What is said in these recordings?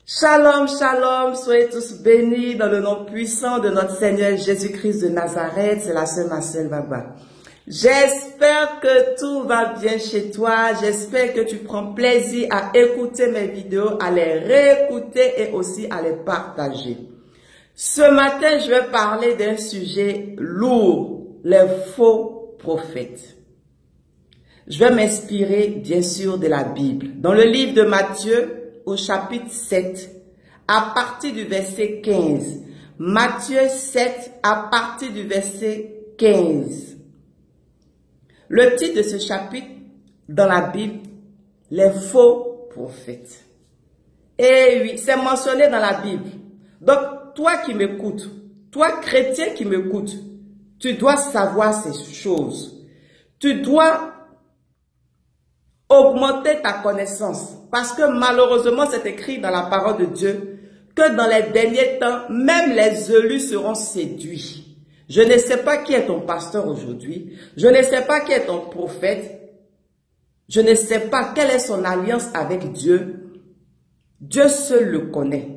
Shalom, shalom, soyez tous bénis dans le nom puissant de notre Seigneur Jésus-Christ de Nazareth. C'est la sœur Marcel Baba. J'espère que tout va bien chez toi. J'espère que tu prends plaisir à écouter mes vidéos, à les réécouter et aussi à les partager. Ce matin, je vais parler d'un sujet lourd, les faux prophètes. Je vais m'inspirer, bien sûr, de la Bible. Dans le livre de Matthieu, au chapitre 7, à partir du verset 15. Matthieu 7, à partir du verset 15. Le titre de ce chapitre, dans la Bible, les faux prophètes. Et oui, c'est mentionné dans la Bible. Donc, toi qui m'écoutes, toi chrétien qui m'écoutes, tu dois savoir ces choses. Tu dois augmenter ta connaissance. Parce que malheureusement, c'est écrit dans la parole de Dieu que dans les derniers temps, même les élus seront séduits. Je ne sais pas qui est ton pasteur aujourd'hui. Je ne sais pas qui est ton prophète. Je ne sais pas quelle est son alliance avec Dieu. Dieu seul le connaît.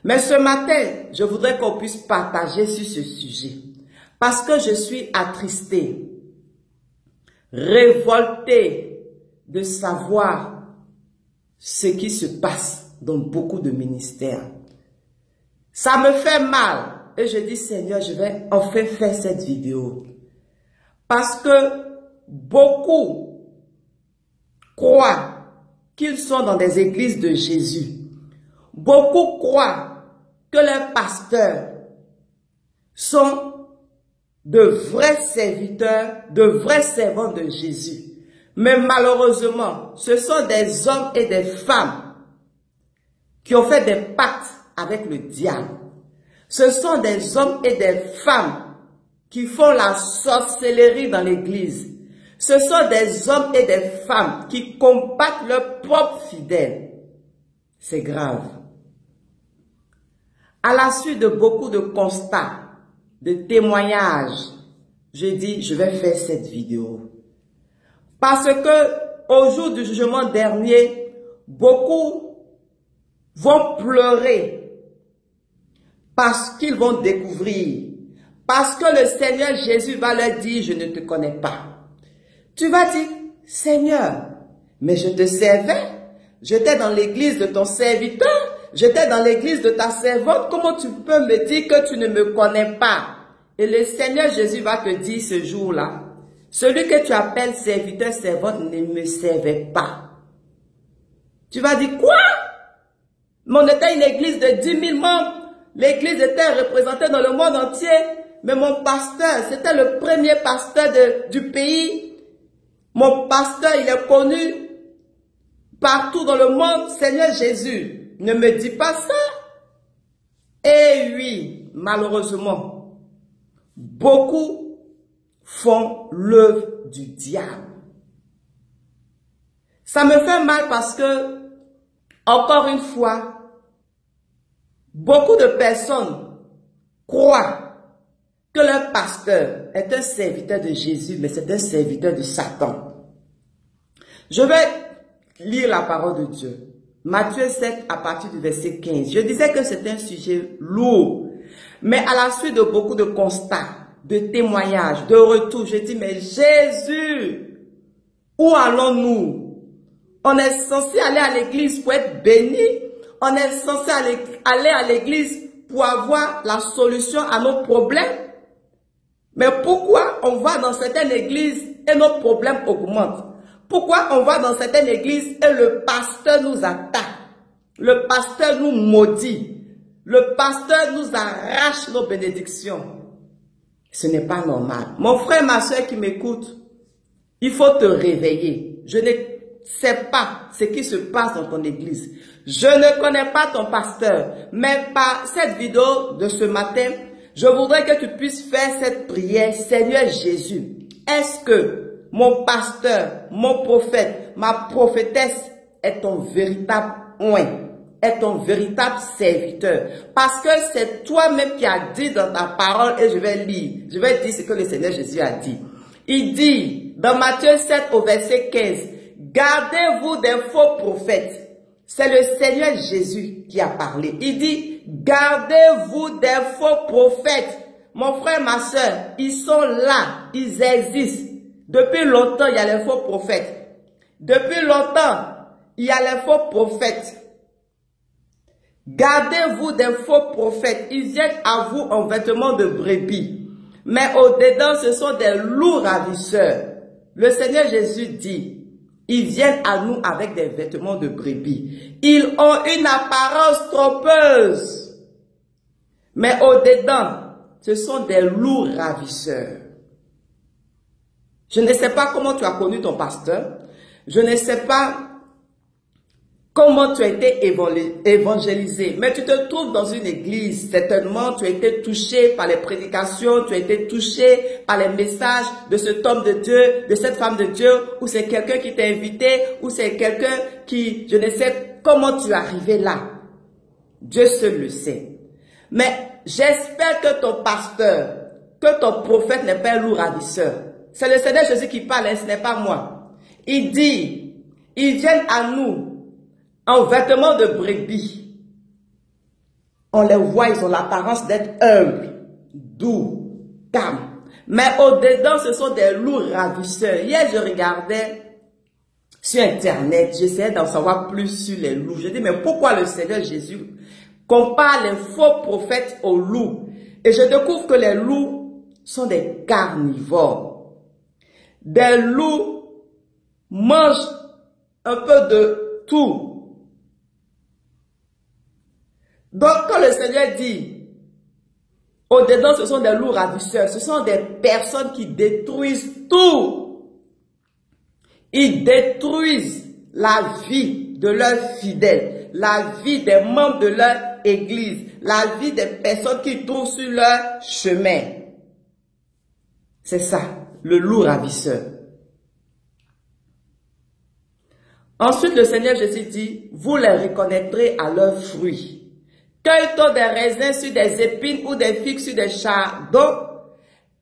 Mais ce matin, je voudrais qu'on puisse partager sur ce sujet. Parce que je suis attristée, révoltée de savoir ce qui se passe dans beaucoup de ministères. Ça me fait mal. Et je dis, Seigneur, je vais enfin faire cette vidéo. Parce que beaucoup croient qu'ils sont dans des églises de Jésus. Beaucoup croient que leurs pasteurs sont de vrais serviteurs, de vrais servants de Jésus. Mais malheureusement, ce sont des hommes et des femmes qui ont fait des pactes avec le diable. Ce sont des hommes et des femmes qui font la sorcellerie dans l'église. Ce sont des hommes et des femmes qui combattent leurs propres fidèles. C'est grave. À la suite de beaucoup de constats, de témoignages, je dis, je vais faire cette vidéo. Parce que au jour du jugement dernier, beaucoup vont pleurer parce qu'ils vont découvrir, parce que le Seigneur Jésus va leur dire, je ne te connais pas. Tu vas dire, Seigneur, mais je te servais, j'étais dans l'église de ton serviteur, j'étais dans l'église de ta servante, comment tu peux me dire que tu ne me connais pas? Et le Seigneur Jésus va te dire ce jour-là, celui que tu appelles serviteur, servante ne me servait pas. Tu vas dire quoi? Mais on était une église de 10 000 membres. L'église était représentée dans le monde entier. Mais mon pasteur, c'était le premier pasteur du pays. Mon pasteur, il est connu partout dans le monde. Seigneur Jésus, ne me dis pas ça. Et oui, malheureusement, beaucoup font l'œuvre du diable. Ça me fait mal parce que, encore une fois, beaucoup de personnes croient que leur pasteur est un serviteur de Jésus, mais c'est un serviteur de Satan. Je vais lire la parole de Dieu. Matthieu 7 à partir du verset 15. Je disais que c'est un sujet lourd, mais à la suite de beaucoup de constats, de témoignages, de retours, je dis, mais Jésus, où allons-nous? On est censé aller à l'église pour être béni. On est censé aller à l'église pour avoir la solution à nos problèmes. Mais pourquoi on va dans certaines églises et nos problèmes augmentent? Pourquoi on va dans certaines églises et le pasteur nous attaque? Le pasteur nous maudit. Le pasteur nous arrache nos bénédictions. Ce n'est pas normal. Mon frère, ma soeur qui m'écoute, il faut te réveiller. Je ne sais pas ce qui se passe dans ton église. Je ne connais pas ton pasteur. Mais par cette vidéo de ce matin, je voudrais que tu puisses faire cette prière. Seigneur Jésus, est-ce que mon pasteur, mon prophète, ma prophétesse est ton véritable oint? Est ton véritable serviteur. Parce que c'est toi-même qui as dit dans ta parole, et je vais lire. Je vais dire ce que le Seigneur Jésus a dit. Il dit, dans Matthieu 7 au verset 15, gardez-vous des faux prophètes C'est le Seigneur Jésus qui a parlé. Il dit, gardez-vous des faux prophètes. Mon frère, ma soeur, ils sont là, ils existent. Depuis longtemps, il y a les faux prophètes. Depuis longtemps, il y a les faux prophètes. Gardez-vous des faux prophètes. Ils viennent à vous en vêtements de brebis. Mais au-dedans, ce sont des loups ravisseurs. Le Seigneur Jésus dit, ils viennent à nous avec des vêtements de brebis. Ils ont une apparence trompeuse. Mais au-dedans, ce sont des loups ravisseurs. Je ne sais pas comment tu as connu ton pasteur. Je ne sais pas comment tu as été évangélisé. Mais tu te trouves dans une église. Certainement, tu as été touché par les prédications. Tu as été touché par les messages de cet homme de Dieu, de cette femme de Dieu. Ou c'est quelqu'un qui t'a invité. Ou c'est quelqu'un qui, je ne sais comment tu es arrivé là. Dieu seul le sait. Mais j'espère que ton pasteur, que ton prophète n'est pas un loup ravisseur. C'est le Seigneur Jésus qui parle, ce n'est pas moi. Il dit, ils viennent à nous en vêtements de brebis. On les voit, ils ont l'apparence d'être humbles, doux, calmes. Mais au-dedans, ce sont des loups ravisseurs. Hier, je regardais sur Internet, j'essayais d'en savoir plus sur les loups. Je dis, mais pourquoi le Seigneur Jésus compare les faux prophètes aux loups? Et je découvre que les loups sont des carnivores. Des loups mangent un peu de tout. Donc, quand le Seigneur dit, au-dedans, ce sont des loups ravisseurs, ce sont des personnes qui détruisent tout. Ils détruisent la vie de leurs fidèles, la vie des membres de leur église, la vie des personnes qui trouvent sur leur chemin. C'est ça, le loup ravisseur. Ensuite, le Seigneur Jésus dit, vous les reconnaîtrez à leurs fruits. Cueille-t-on des raisins sur des épines ou des figues sur des chardons?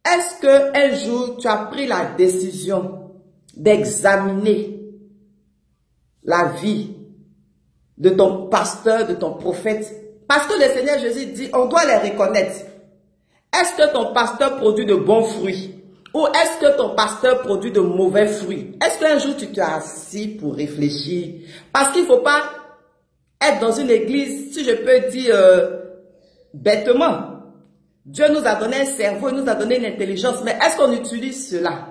Est-ce qu'un jour, tu as pris la décision d'examiner la vie de ton pasteur, de ton prophète? Parce que le Seigneur Jésus dit, on doit les reconnaître. Est-ce que ton pasteur produit de bons fruits? Ou est-ce que ton pasteur produit de mauvais fruits? Est-ce qu'un jour tu t'es assis pour réfléchir? Parce qu'il ne faut pas être dans une église, si je peux dire bêtement. Dieu nous a donné un cerveau, il nous a donné une intelligence, mais est-ce qu'on utilise cela?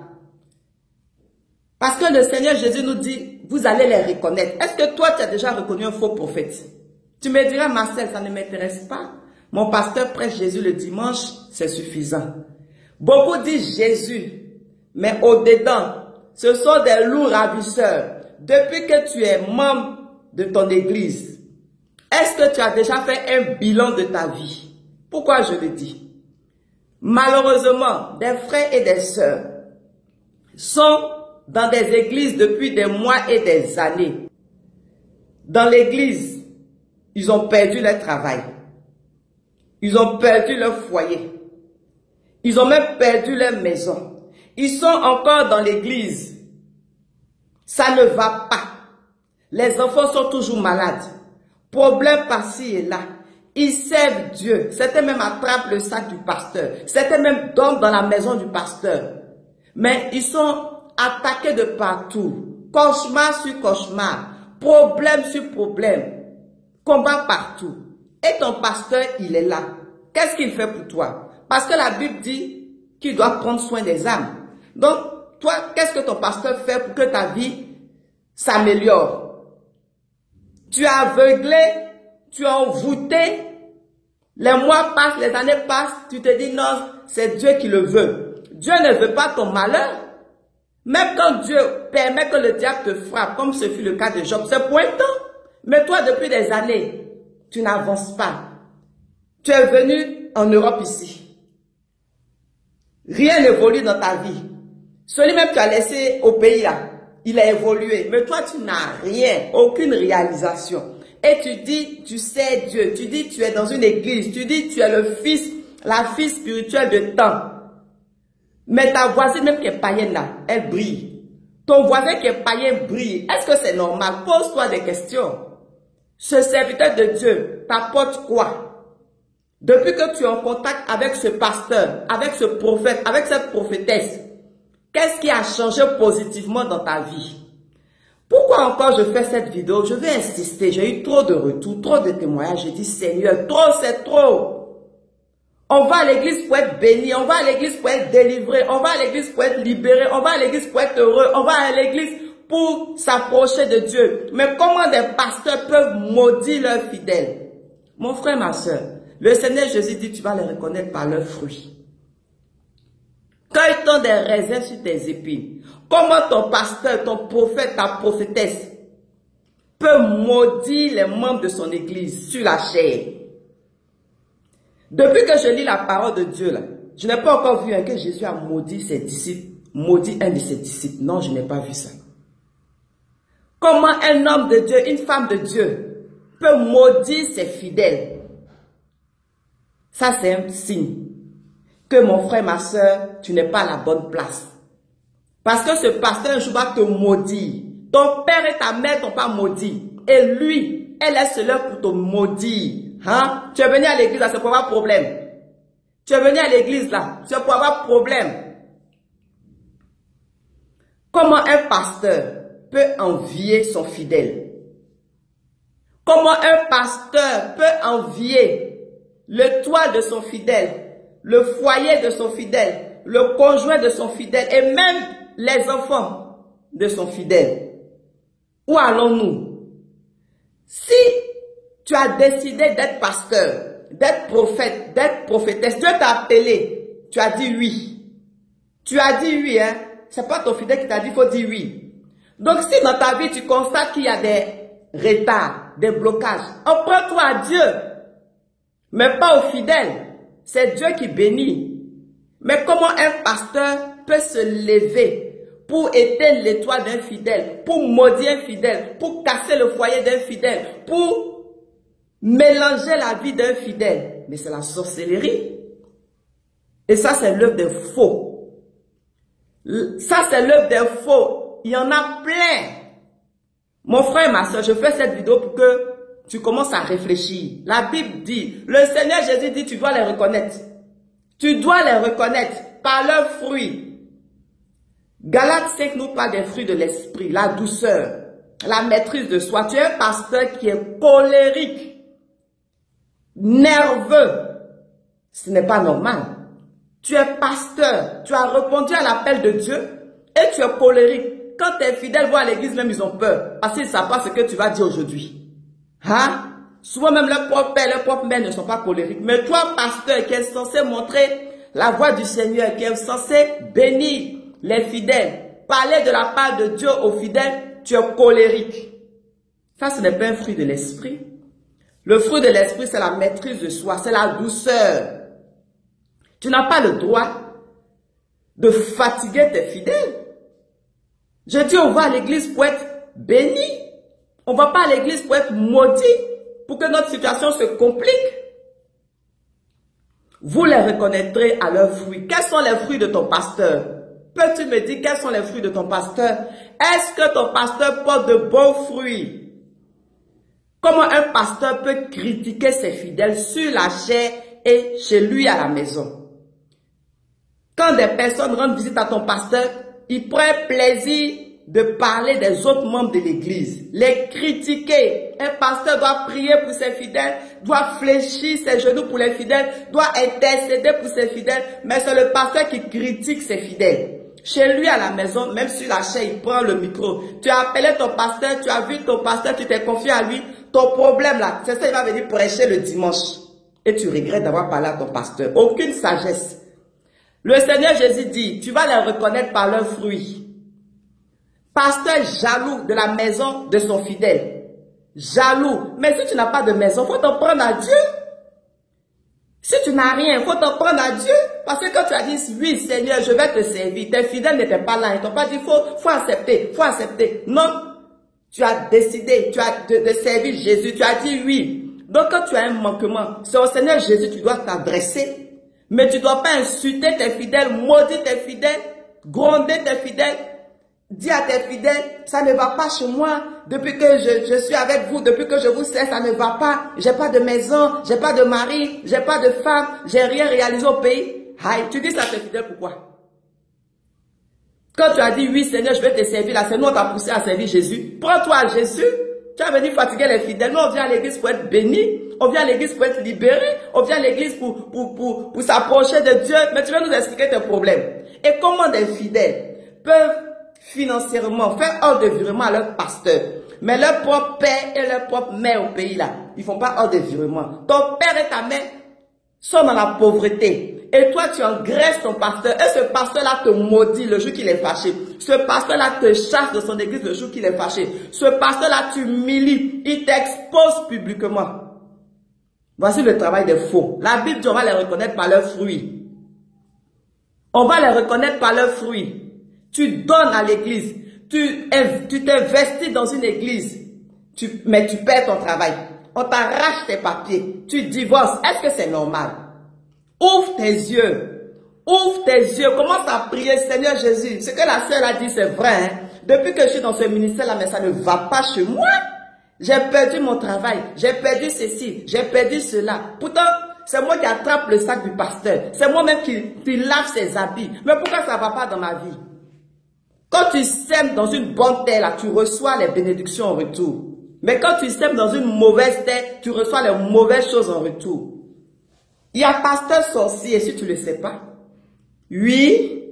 Parce que le Seigneur Jésus nous dit, vous allez les reconnaître. Est-ce que toi tu as déjà reconnu un faux prophète? Tu me diras, Marcel, ça ne m'intéresse pas. Mon pasteur prêche Jésus le dimanche, c'est suffisant. Beaucoup disent Jésus, mais au-dedans, ce sont des loups ravisseurs. Depuis que tu es membre de ton église, est-ce que tu as déjà fait un bilan de ta vie? Pourquoi je le dis? Malheureusement, des frères et des sœurs sont dans des églises depuis des mois et des années. Dans l'église, ils ont perdu leur travail. Ils ont perdu leur foyer. Ils ont même perdu leur maison. Ils sont encore dans l'église. Ça ne va pas. Les enfants sont toujours malades. Problème par-ci et là. Ils servent Dieu. Certains même attrapent le sac du pasteur. Certains même dorment dans la maison du pasteur. Mais ils sont attaqués de partout. Cauchemar sur cauchemar. Problème sur problème. Combat partout. Et ton pasteur, il est là. Qu'est-ce qu'il fait pour toi? Parce que la Bible dit qu'il doit prendre soin des âmes. Donc, toi, qu'est-ce que ton pasteur fait pour que ta vie s'améliore? Tu es aveuglé, tu es envoûté, les mois passent, les années passent, tu te dis non, c'est Dieu qui le veut. Dieu ne veut pas ton malheur. Même quand Dieu permet que le diable te frappe, comme ce fut le cas de Job, c'est pour un temps. Mais toi, depuis des années, tu n'avances pas. Tu es venu en Europe ici. Rien n'évolue dans ta vie. Celui même que tu as laissé au pays là, il a évolué. Mais toi, tu n'as rien, aucune réalisation. Et tu dis, tu sais Dieu. Tu dis, tu es dans une église. Tu dis, tu es le fils, la fille spirituelle de temps. Mais ta voisine même qui est païenne là, elle brille. Ton voisin qui est païen brille. Est-ce que c'est normal? Pose-toi des questions. ce serviteur de Dieu t'apporte quoi? Depuis que tu es en contact avec ce pasteur, avec ce prophète, avec cette prophétesse, qu'est-ce qui a changé positivement dans ta vie? Pourquoi encore je fais cette vidéo? Je vais insister, j'ai eu trop de retours, trop de témoignages. Je dis Seigneur, trop c'est trop. On va à l'église pour être béni, on va à l'église pour être délivré, on va à l'église pour être libéré, on va à l'église pour être heureux, on va à l'église pour s'approcher de Dieu. Mais comment des pasteurs peuvent maudire leurs fidèles? Mon frère, ma soeur, le Seigneur Jésus dit, tu vas les reconnaître par leurs fruits. Quand ils t'ont des raisins sur tes épines, comment ton pasteur, ton prophète, ta prophétesse peut maudire les membres de son église sur la chair? Depuis que je lis la parole de Dieu, là, je n'ai pas encore vu que Jésus a maudit ses disciples, maudit un de ses disciples. Non, je n'ai pas vu ça. Comment un homme de Dieu, une femme de Dieu, peut maudire ses fidèles? Ça, c'est un signe que mon frère, ma soeur, tu n'es pas à la bonne place. Parce que ce pasteur, un jour, va te maudire. Ton père et ta mère t'ont pas maudit. Et lui, elle est seule pour te maudire. Hein? Tu es venu à l'église là, c'est pour avoir problème. Tu es venu à l'église là, c'est pour avoir problème. Comment un pasteur peut envier son fidèle? Comment un pasteur peut envier le toit de son fidèle, le foyer de son fidèle, le conjoint de son fidèle et même les enfants de son fidèle? Où allons-nous? Si tu as décidé d'être pasteur, d'être prophète, d'être prophétesse, Dieu t'a appelé, tu as dit oui. Tu as dit oui, hein? C'est pas ton fidèle qui t'a dit, il faut dire oui. Donc si dans ta vie, tu constates qu'il y a des retards, des blocages, emprunte-toi à Dieu, mais pas aux fidèles. C'est Dieu qui bénit. Mais comment un pasteur peut se lever pour éteindre l'étoile d'un fidèle, pour maudire un fidèle, pour casser le foyer d'un fidèle, pour mélanger la vie d'un fidèle? Mais c'est la sorcellerie. Et ça, c'est l'œuvre des faux. Ça, c'est l'œuvre des faux. Il y en a plein. Mon frère et ma soeur, je fais cette vidéo pour que tu commences à réfléchir. La Bible dit, le Seigneur Jésus dit, tu dois les reconnaître. Tu dois les reconnaître par leurs fruits. Galates 5 nous parle des fruits de l'esprit, la douceur, la maîtrise de soi. Tu es un pasteur qui est colérique, nerveux. Ce n'est pas normal. Tu es pasteur, tu as répondu à l'appel de Dieu et tu es colérique. Quand tes fidèles vont à l'église, même ils ont peur parce qu'ils ne savent pas ce que tu vas dire aujourd'hui. Hein? Souvent même leurs propres pères, leurs propres mères ne sont pas colériques. Mais toi, pasteur, qui est censé montrer la voie du Seigneur, qui est censé bénir les fidèles, parler de la part de Dieu aux fidèles, tu es colérique. Ça, ce n'est pas un fruit de l'esprit. Le fruit de l'esprit, c'est la maîtrise de soi, c'est la douceur. Tu n'as pas le droit de fatiguer tes fidèles. Je dis, on va à l'église pour être béni. On ne va pas à l'église pour être maudit, pour que notre situation se complique. Vous les reconnaîtrez à leurs fruits. Quels sont les fruits de ton pasteur? Peux-tu me dire quels sont les fruits de ton pasteur? Est-ce que ton pasteur porte de bons fruits? Comment un pasteur peut critiquer ses fidèles sur la chair et chez lui à la maison? Quand des personnes rendent visite à ton pasteur, il prend plaisir de parler des autres membres de l'église, les critiquer. Un pasteur doit prier pour ses fidèles, doit fléchir ses genoux pour les fidèles, doit intercéder pour ses fidèles, mais c'est le pasteur qui critique ses fidèles. Chez lui à la maison, même sur la chaise, il prend le micro. Tu as appelé ton pasteur, tu as vu ton pasteur, tu t'es confié à lui. Ton problème là, c'est ça, il va venir prêcher le dimanche. Et tu regrettes d'avoir parlé à ton pasteur. Aucune sagesse. Le Seigneur Jésus dit, tu vas les reconnaître par leurs fruits. Pasteur jaloux de la maison de son fidèle. Jaloux. Mais si tu n'as pas de maison, il faut t'en prendre à Dieu. Si tu n'as rien, il faut t'en prendre à Dieu. Parce que quand tu as dit, oui Seigneur, je vais te servir, tes fidèles n'étaient pas là. Ils t'ont pas dit, faut accepter, faut accepter. Non. Tu as décidé, tu as de servir Jésus, tu as dit oui. Donc quand tu as un manquement, c'est au Seigneur Jésus que tu dois t'adresser. Mais tu ne dois pas insulter tes fidèles, maudire tes fidèles, gronder tes fidèles. dis à tes fidèles, ça ne va pas chez moi. Depuis que je suis avec vous, depuis que je vous sais, ça ne va pas. J'ai pas de maison, j'ai pas de mari, j'ai pas de femme, j'ai rien réalisé au pays. Aïe, tu dis ça à tes fidèles, pourquoi? Quand tu as dit, oui Seigneur, je vais te servir là, c'est nous on t'a poussé à servir Jésus. Prends-toi à Jésus. Tu as venu fatiguer les fidèles. Nous, on vient à l'église pour être béni. On vient à l'église pour être libéré. On vient à l'église pour s'approcher de Dieu. Mais tu vas nous expliquer tes problèmes. Et comment des fidèles peuvent financièrement faire ordre de virement à leur pasteur. Mais leur propre père et leur propre mère au pays là, ils font pas ordre de virement. Ton père et ta mère sont dans la pauvreté. Et toi, tu engraisses ton pasteur. Et ce pasteur-là te maudit le jour qu'il est fâché. Ce pasteur-là te chasse de son église le jour qu'il est fâché. Ce pasteur-là t'humilie. Il t'expose publiquement. Voici le travail des faux. La Bible dit on va les reconnaître par leurs fruits. On va les reconnaître par leurs fruits. Tu donnes à l'église. Tu t'investis dans une église. Mais tu perds ton travail. On t'arrache tes papiers. Tu divorces. Est-ce que c'est normal? Ouvre tes yeux. Ouvre tes yeux. Commence à prier, Seigneur Jésus. Ce que la sœur a dit, c'est vrai. Hein? Depuis que je suis dans ce ministère-là, mais ça ne va pas chez moi. J'ai perdu mon travail. J'ai perdu ceci. J'ai perdu cela. Pourtant, c'est moi qui attrape le sac du pasteur. C'est moi-même qui lave ses habits. Mais pourquoi ça ne va pas dans ma vie? Quand tu sèmes dans une bonne terre, là, tu reçois les bénédictions en retour. Mais quand tu sèmes dans une mauvaise terre, tu reçois les mauvaises choses en retour. Il y a pasteur sorcier, si tu ne le sais pas. Oui.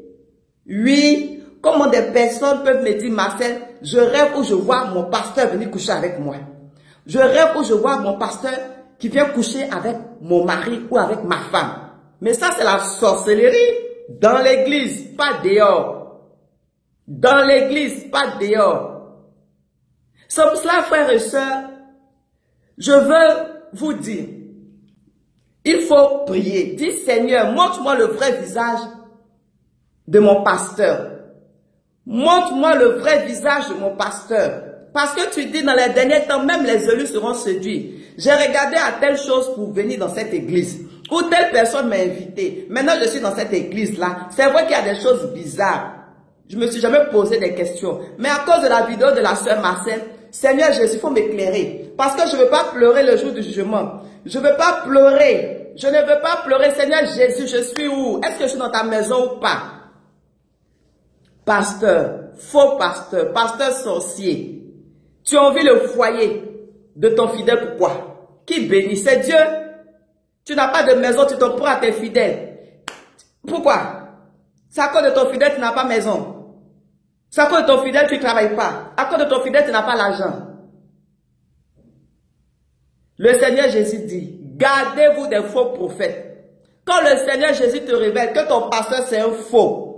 Comment des personnes peuvent me dire, Marcel, je rêve où je vois mon pasteur venir coucher avec moi. Je rêve où je vois mon pasteur qui vient coucher avec mon mari ou avec ma femme. Mais ça, c'est la sorcellerie dans l'église, pas dehors. Dans l'église, pas dehors. C'est pour cela, frères et sœurs, je veux vous dire, il faut prier. Dis, Seigneur, montre-moi le vrai visage de mon pasteur. Montre-moi le vrai visage de mon pasteur. Parce que tu dis, dans les derniers temps, même les élus seront séduits. J'ai regardé à telle chose pour venir dans cette église. Ou telle personne m'a invité. Maintenant, je suis dans cette église-là. C'est vrai qu'il y a des choses bizarres. Je me suis jamais posé des questions. Mais à cause de la vidéo de la sœur Marcel, Seigneur Jésus, il faut m'éclairer. Parce que je ne veux pas pleurer le jour du jugement. Je ne veux pas pleurer. Je ne veux pas pleurer. Seigneur Jésus, je suis où? Est-ce que je suis dans ta maison ou pas? Pasteur, faux pasteur, pasteur sorcier. Tu envies le foyer de ton fidèle, pourquoi? Qui bénit? C'est Dieu. Tu n'as pas de maison, tu t'en prends à tes fidèles. Pourquoi? C'est à cause de ton fidèle, tu n'as pas maison. C'est à cause de ton fidèle, tu ne travailles pas. À cause de ton fidèle, tu n'as pas l'argent. Le Seigneur Jésus dit, gardez-vous des faux prophètes. Quand le Seigneur Jésus te révèle que ton pasteur c'est un faux,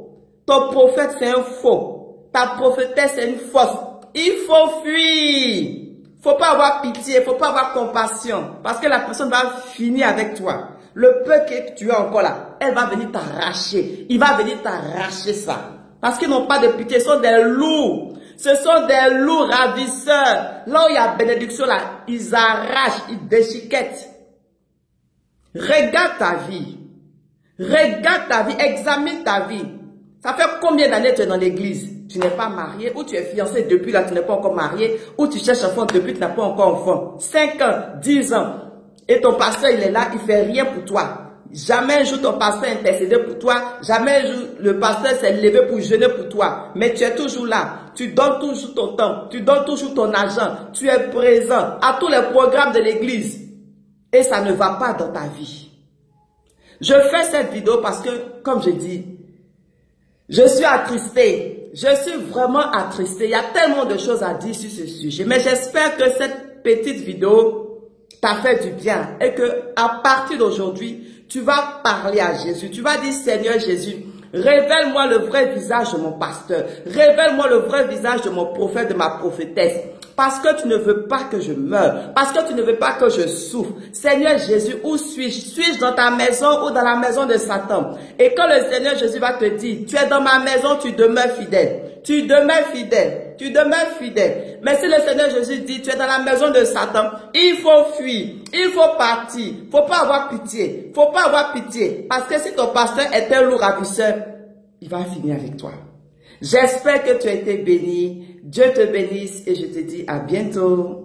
ton prophète c'est un faux, ta prophétesse c'est une fausse, il faut fuir. Faut pas avoir pitié, faut pas avoir compassion, parce que la personne va finir avec toi. Le peu que tu as encore là, elle va venir t'arracher. Il va venir t'arracher ça. Parce qu'ils n'ont pas de pitié, ce sont des loups. Ce sont des loups ravisseurs. Là où il y a bénédiction, là, ils arrachent, ils déchiquettent. Regarde ta vie. Regarde ta vie, examine ta vie. Ça fait combien d'années tu es dans l'église? Tu n'es pas marié, ou tu es fiancé depuis là, tu n'es pas encore marié, ou tu cherches enfant depuis tu n'as pas encore enfant. 5 ans, 10 ans. Et ton pasteur, il est là, il fait rien pour toi. Jamais un jour ton pasteur intercédé pour toi. Jamais un jour le pasteur s'est levé pour jeûner pour toi. Mais tu es toujours là. Tu donnes toujours ton temps. Tu donnes toujours ton argent. Tu es présent à tous les programmes de l'église. Et ça ne va pas dans ta vie. Je fais cette vidéo parce que, comme je dis, je suis attristée. Je suis vraiment attristée. Il y a tellement de choses à dire sur ce sujet. Mais j'espère que cette petite vidéo t'a fait du bien. Et que à partir d'aujourd'hui, tu vas parler à Jésus. Tu vas dire, Seigneur Jésus, révèle-moi le vrai visage de mon pasteur. Révèle-moi le vrai visage de mon prophète, de ma prophétesse. Parce que tu ne veux pas que je meure. Parce que tu ne veux pas que je souffre. Seigneur Jésus, où suis-je? Suis-je dans ta maison ou dans la maison de Satan? Et quand le Seigneur Jésus va te dire, tu es dans ma maison, tu demeures fidèle. Tu demeures fidèle. Tu demeures fidèle. Mais si le Seigneur Jésus dit, tu es dans la maison de Satan, il faut fuir. Il faut partir. Faut pas avoir pitié. Faut pas avoir pitié. Parce que si ton pasteur est un loup ravisseur, il va finir avec toi. J'espère que tu as été béni. Dieu te bénisse et je te dis à bientôt.